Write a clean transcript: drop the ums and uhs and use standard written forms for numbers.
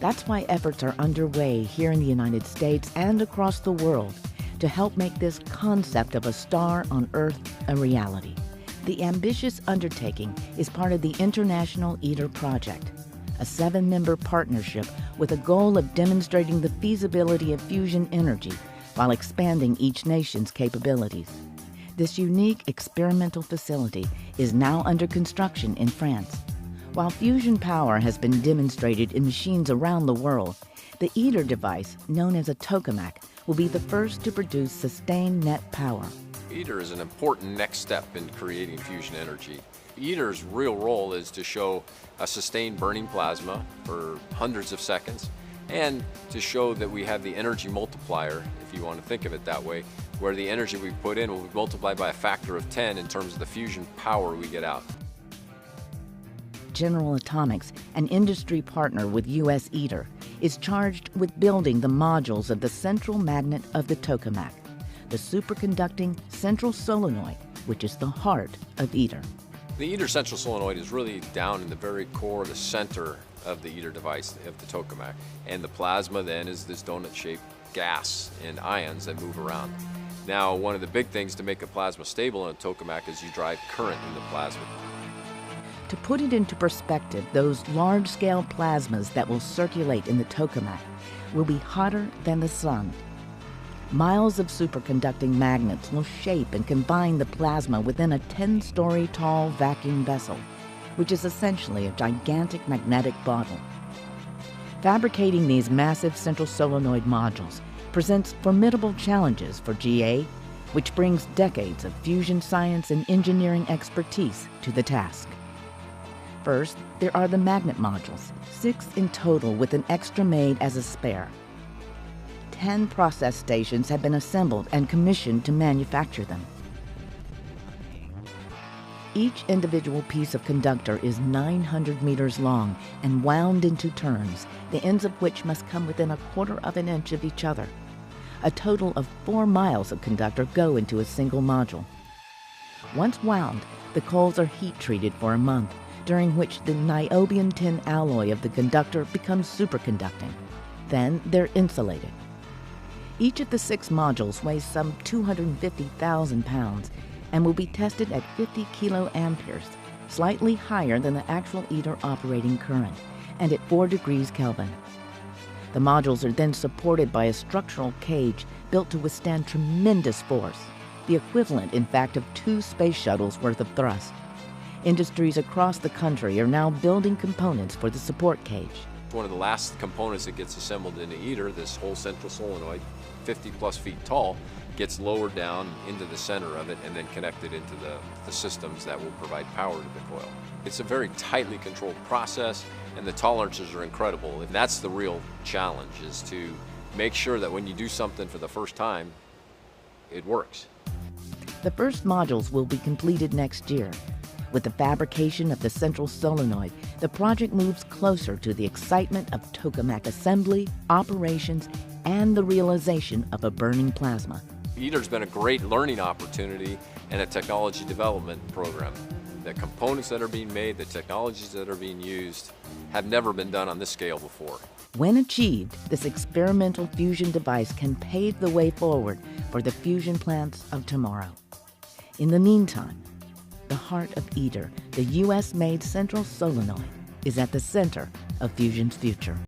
That's why efforts are underway here in the United States and across the world to help make this concept of a star on Earth a reality. The ambitious undertaking is part of the International ITER project, a 7-member partnership with a goal of demonstrating the feasibility of fusion energy while expanding each nation's capabilities. This unique experimental facility is now under construction in France. While fusion power has been demonstrated in machines around the world, the ITER device, known as a tokamak, will be the first to produce sustained net power. ITER is an important next step in creating fusion energy. ITER's real role is to show a sustained burning plasma for hundreds of seconds and to show that we have the energy multiplier, if you want to think of it that way, where the energy we put in will be multiplied by a factor of 10 in terms of the fusion power we get out. General Atomics, an industry partner with U.S. ITER, is charged with building the modules of the central magnet of the tokamak, the superconducting central solenoid, which is the heart of ITER. The ITER central solenoid is really down in the very core, the center of the ITER device, of the tokamak. And the plasma then is this donut-shaped gas and ions that move around. Now, one of the big things to make a plasma stable in a tokamak is you drive current in the plasma. To put it into perspective, those large-scale plasmas that will circulate in the tokamak will be hotter than the sun. Miles of superconducting magnets will shape and combine the plasma within a 10-story tall vacuum vessel, which is essentially a gigantic magnetic bottle. Fabricating these massive central solenoid modules presents formidable challenges for GA, which brings decades of fusion science and engineering expertise to the task. First, there are the magnet modules, 6 in total with an extra made as a spare. 10 process stations have been assembled and commissioned to manufacture them. Each individual piece of conductor is 900 meters long and wound into turns, the ends of which must come within 1/4 of an inch of each other. A total of 4 miles of conductor go into a single module. Once wound, the coils are heat treated for a month, during which the niobium tin alloy of the conductor becomes superconducting. Then they're insulated. Each of the 6 modules weighs some 250,000 pounds and will be tested at 50 kiloamperes, slightly higher than the actual ITER operating current, and at 4 degrees Kelvin. The modules are then supported by a structural cage built to withstand tremendous force, the equivalent, in fact, of 2 space shuttles worth of thrust. Industries across the country are now building components for the support cage. One of the last components that gets assembled into ITER, this whole central solenoid, 50 plus feet tall, gets lowered down into the center of it and then connected into the systems that will provide power to the coil. It's a very tightly controlled process and the tolerances are incredible. And that's the real challenge, is to make sure that when you do something for the first time, it works. The first modules will be completed next year. With the fabrication of the central solenoid, the project moves closer to the excitement of tokamak assembly, operations, and the realization of a burning plasma. ITER's been a great learning opportunity and a technology development program. The components that are being made, the technologies that are being used, have never been done on this scale before. When achieved, this experimental fusion device can pave the way forward for the fusion plants of tomorrow. In the meantime, the heart of ITER, the U.S.-made central solenoid, is at the center of fusion's future.